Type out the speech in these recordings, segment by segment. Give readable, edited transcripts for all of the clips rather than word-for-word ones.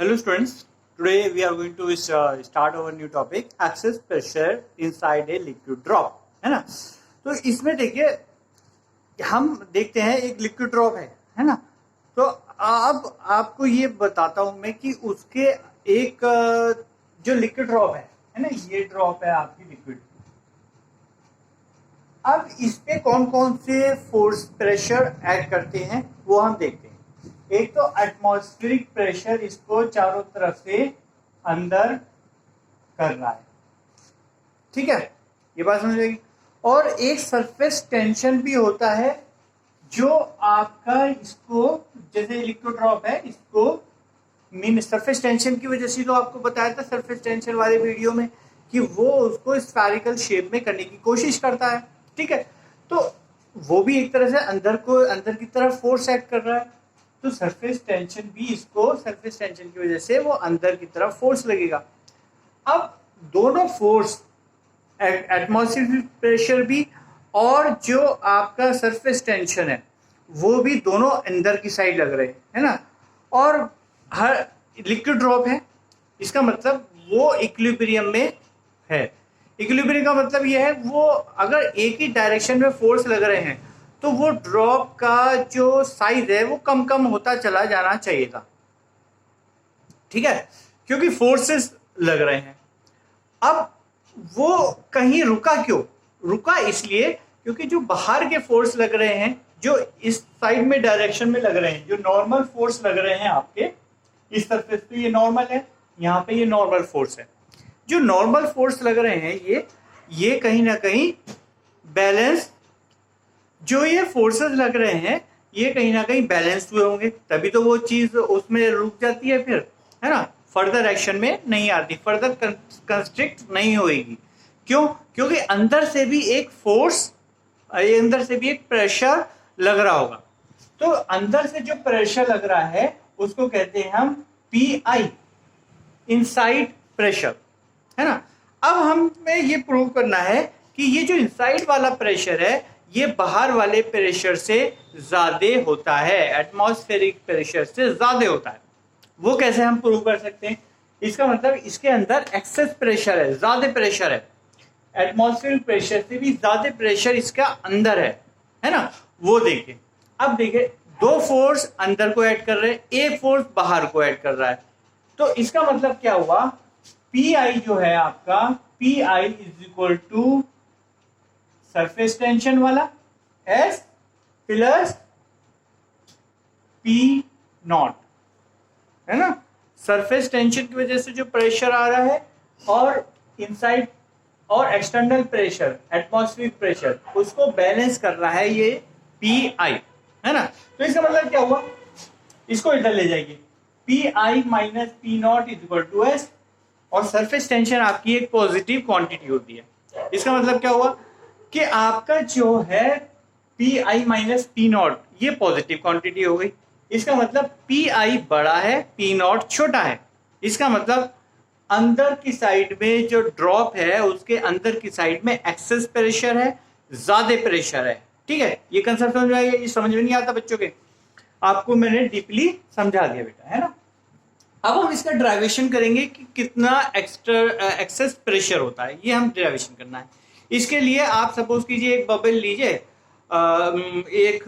Hello students, today we are going to start our new topic excess pressure inside a liquid drop, है ना। तो इसमें देखिए हम देखते हैं एक लिक्विड ड्रॉप है ना। तो अब आपको ये बताता हूं मैं कि उसके एक जो लिक्विड ड्रॉप है ना, ये ड्रॉप है आपकी लिक्विड। अब इस पे कौन कौन से फोर्स प्रेशर ऐड करते हैं वो हम देखते हैं। एक तो एटमॉस्फेरिक प्रेशर इसको चारों तरफ से अंदर कर रहा है, ठीक है, ये बात समझ आएगी। और एक सरफेस टेंशन भी होता है जो आपका इसको, जैसे लिक्विड ड्रॉप है, इसको मीन सरफेस टेंशन की वजह से तो आपको बताया था सरफेस टेंशन वाले वीडियो में कि वो उसको स्फेरिकल शेप में करने की कोशिश करता है, ठीक है। तो वो भी एक तरह से अंदर की तरफ फोर्स एक्ट कर रहा है। तो सरफेस टेंशन भी इसको, सरफेस टेंशन की वजह से वो अंदर की तरफ फोर्स लगेगा। अब दोनों फोर्स, एटमॉस्फेरिक प्रेशर भी और जो आपका सरफेस टेंशन है वो भी दोनों अंदर की साइड लग रहे हैं, है ना। और हर लिक्विड ड्रॉप है, इसका मतलब वो इक्विलिब्रियम में है। इक्विलिब्रियम का मतलब ये है वो अगर एक ही डायरेक्शन में फोर्स लग रहे हैं तो वो ड्रॉप का जो साइज है वो कम कम होता चला जाना चाहिए था, ठीक है, क्योंकि फोर्सेस लग रहे हैं। अब वो कहीं रुका क्यों? रुका इसलिए क्योंकि जो बाहर के फोर्स लग रहे हैं, जो इस साइड में डायरेक्शन में लग रहे हैं, जो नॉर्मल फोर्स लग रहे हैं आपके इस सरफेस पे, ये नॉर्मल है, यहाँ पे ये नॉर्मल फोर्स है। जो नॉर्मल फोर्स लग रहे हैं ये कहीं ना कहीं बैलेंस, जो ये फोर्सेस लग रहे हैं ये कहीं ना कहीं बैलेंस्ड हुए होंगे, तभी तो वो चीज उसमें रुक जाती है फिर, है ना, फर्दर एक्शन में नहीं आती, फर्दर कंस्ट्रिक्ट नहीं होगी। क्यों? क्योंकि अंदर से भी एक फोर्स, अंदर से भी एक प्रेशर लग रहा होगा। तो अंदर से जो प्रेशर लग रहा है उसको कहते हैं हम PI, इनसाइड प्रेशर, है ना। अब हमें ये प्रूव करना है कि ये जो इनसाइड वाला प्रेशर है ये बाहर वाले प्रेशर से ज्यादा होता है, एटमॉस्फेरिक प्रेशर से ज्यादा होता है। वो कैसे हम प्रूव कर सकते हैं? इसका मतलब इसके अंदर एक्सेस प्रेशर है, ज्यादा प्रेशर है, एटमॉस्फेरिक प्रेशर से भी ज्यादा प्रेशर इसका अंदर है ना। वो देखिए, अब देखिए दो फोर्स अंदर को ऐड कर रहे हैं, एक फोर्स बाहर को ऐड कर रहा है। तो इसका मतलब क्या हुआ? PI जो है आपका, PI is equal to surface tension वाला S प्लस P नॉट, है ना। सरफेस टेंशन की वजह से जो प्रेशर आ रहा है और इनसाइड और एक्सटर्नल प्रेशर, एटमॉस्फेरिक प्रेशर, उसको बैलेंस कर रहा है ये PI, है ना। तो इसका मतलब क्या हुआ? इसको इधर ले जाइए, PI minus P naught is equal to S, और सरफेस टेंशन आपकी एक पॉजिटिव क्वांटिटी होती है। इसका मतलब क्या हुआ कि आपका जो है PI माइनस P नॉट ये पॉजिटिव क्वांटिटी हो गई। इसका मतलब PI बड़ा है, P नॉट छोटा है। इसका मतलब अंदर की साइड में जो ड्रॉप है उसके अंदर की साइड में एक्सेस प्रेशर है, ज्यादा प्रेशर है, ठीक है। ये कंसेप्ट समझ में आएगा? ये समझ में नहीं आता बच्चों के, आपको मैंने डीपली समझा दिया बेटा, है ना। अब हम इसका ड्राइवेशन करेंगे कि कितना एक्सेस प्रेशर होता है, ये हम ड्राइवेशन करना है। इसके लिए आप सपोज कीजिए एक बबल लीजिए, एक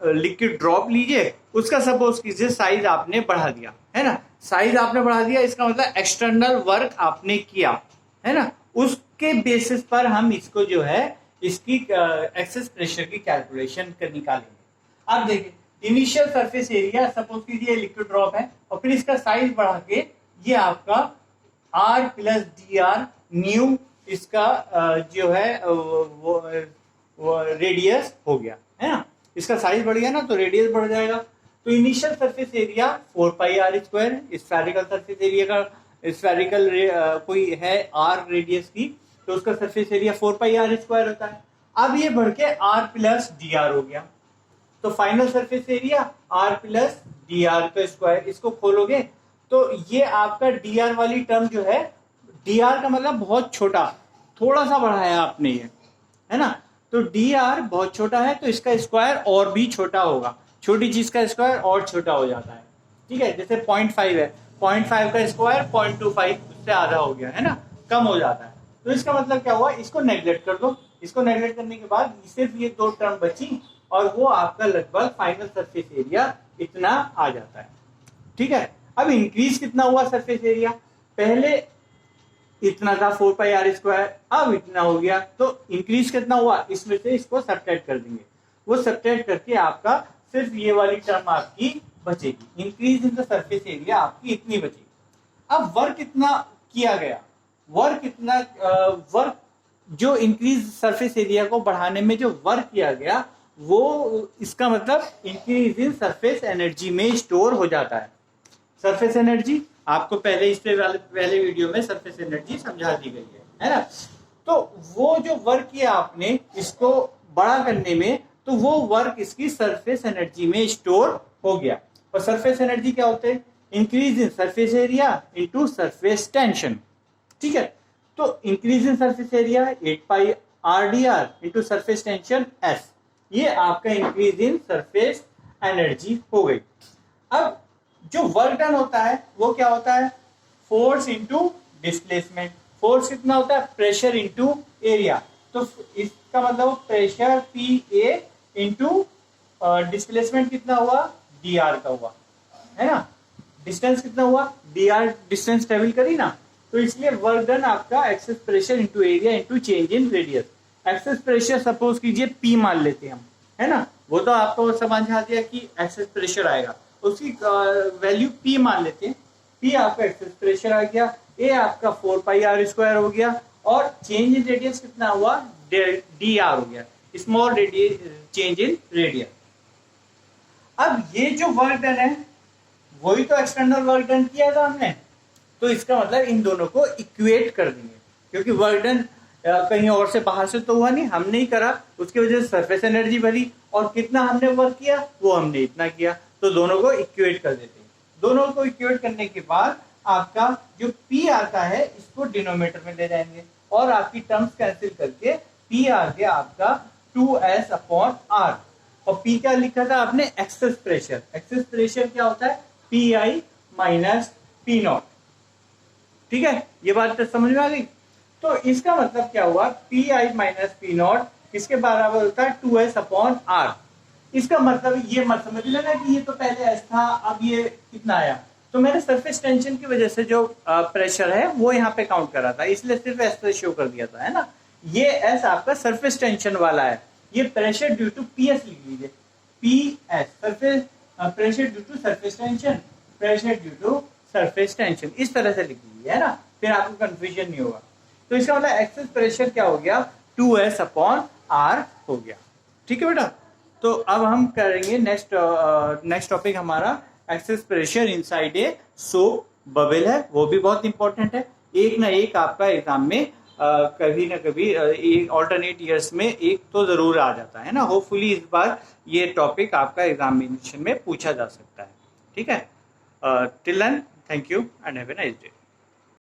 लिक्विड ड्रॉप लीजिए, उसका सपोज कीजिए साइज आपने बढ़ा दिया, है ना। साइज आपने बढ़ा दिया, इसका मतलब एक्सटर्नल वर्क आपने किया, है ना। उसके बेसिस पर हम इसको जो है इसकी एक्सेस प्रेशर की कैलकुलेशन कर निकालेंगे। आप देखिए, इनिशियल सरफेस एरिया सपोज कीजिए लिक्विड ड्रॉप है, और फिर इसका साइज बढ़ा के ये आपका R प्लस DR न्यू इसका जो है वो रेडियस हो गया, है ना। इसका साइज बढ़ गया ना तो रेडियस बढ़ जाएगा। तो initial surface area 4πr², spherical surface area का, स्फेरिकल कोई है R रेडियस की, तो उसका सरफेस एरिया 4πr² होता है। अब ये बढ़ के R प्लस DR हो गया, तो final surface area R plus DR का स्क्वायर, इसको खोलोगे तो ये आपका DR वाली टर्म जो है, DR का मतलब बहुत छोटा, थोड़ा सा बढ़ाया आपने ये, है ना। तो DR बहुत छोटा है तो इसका स्क्वायर और भी छोटा होगा, छोटी चीज का स्क्वायर और छोटा हो जाता है। ठीक है, जैसे 0.5 है, 0.5 का स्क्वायर 0.25 उससे आधा हो गया है ना, कम हो जाता है। तो इसका मतलब क्या हुआ, इसको नेग्लेक्ट कर दो। इसको नेग्लेक्ट करने के बाद सिर्फ ये दो टर्म बची और वो आपका लगभग फाइनल सरफेस एरिया इतना आ जाता है। ठीक है, अब इंक्रीज कितना हुआ सरफेस एरिया, पहले इतना था 4πr², अब इतना हो गया, तो इंक्रीज कितना हुआ, इसमें से इसको सब्ट्रैक्ट कर देंगे। वो सब्ट्रैक्ट करके आपका सिर्फ ये वाली टर्म आपकी बचेगी, increase in the surface area आपकी इतनी बचेगी। अब वर्क कितना किया गया, वर्क जो इंक्रीज सरफेस एरिया को बढ़ाने में जो वर्क किया गया वो इसका मतलब इंक्रीज इन सरफेस एनर्जी में स्टोर हो जाता है। सरफेस एनर्जी आपको पहले इससे पहले वीडियो में सरफेस एनर्जी समझा दी गई है ना। तो वो जो वर्क किया आपने इसको बड़ा करने में, तो वो वर्क इसकी सरफेस एनर्जी में स्टोर हो गया। और सरफेस एनर्जी क्या होते हैं, increase in surface area into surface tension. ठीक है, तो increase in surface area 8πr/dr into surface tension s, ये आपका इंक्रीज इन सरफेस एनर्जी हो गई। अब जो वर्क डन होता है वो क्या होता है, फोर्स इनटू डिस्प्लेसमेंट। फोर्स कितना होता है, प्रेशर इनटू एरिया। तो इसका मतलब प्रेशर Pa इनटू डिस्प्लेसमेंट कितना हुआ, dr का हुआ है ना। डिस्टेंस कितना हुआ, dr डिस्टेंस ट्रेवल करी ना, तो इसलिए वर्क डन आपका excess pressure into area into change in radius. Excess pressure suppose कीजिए P मान लेते हैं हम, है ना, वो तो आपको समझा दिया कि एक्सेस प्रेशर आएगा, उसकी वैल्यू P मान लेते हैं। P आपका एक्सेस प्रेशर आ गया, A आपका 4πr² हो गया, और चेंज इन रेडियस कितना हुआ, dr हो गया, स्मॉल चेंज इन रेडियस। अब ये जो वर्क डन है वही तो एक्सटर्नल वर्क डन किया था हमने, तो इसका मतलब इन दोनों को इक्वेट कर देंगे, क्योंकि वर्क डन कहीं और से बाहर से तो हुआ नहीं, हमने ही करा, उसकी वजह से सरफेस एनर्जी भरी, और कितना हमने वर्क किया वो हमने इतना किया, तो दोनों को इक्वेट कर देते हैं। दोनों को इक्वेट करने के बाद आपका जो P आता है इसको डिनोमिनेटर में ले जाएंगे, और आपकी टर्म्स कैंसिल करके P आ गया आपका 2s/r, और P क्या लिखा था आपने, एक्सेस प्रेशर। एक्सेस प्रेशर क्या होता है, Pi माइनस P0। ठीक है, ये बात तो समझ में आ गई। तो इसका मतलब क्या हुआ, Pi माइनस P0 किसके बराबर होता है, 2s/r। इसका मतलब ये मत समझ लेना कि ये तो पहले s था, अब ये कितना आया, तो मैंने सरफेस टेंशन की वजह से जो प्रेशर है वो यहाँ पे काउंट करा था, इसलिए सिर्फ s पे शो कर दिया था, है ना। ये s आपका सरफेस टेंशन वाला है, ये प्रेशर ड्यू टू PS लिख लीजिए, PS surface pressure due to surface tension, pressure due to surface tension, इस तरह से लिख लीजिए, है ना, फिर आपको कंफ्यूजन नहीं होगा। तो इसका मतलब एक्सेस प्रेशर क्या हो गया, 2s/r हो गया। ठीक है बेटा, तो अब हम करेंगे नेक्स्ट टॉपिक हमारा excess pressure inside a soap bubble है, वो भी बहुत इंपॉर्टेंट है। एक ना एक आपका एग्जाम में कभी ना कभी ऑल्टरनेट ईयर्स में एक तो जरूर आ जाता है ना। होपफुली इस बार ये टॉपिक आपका एग्जामिनेशन में पूछा जा सकता है। ठीक है, till then thank you and have a nice day.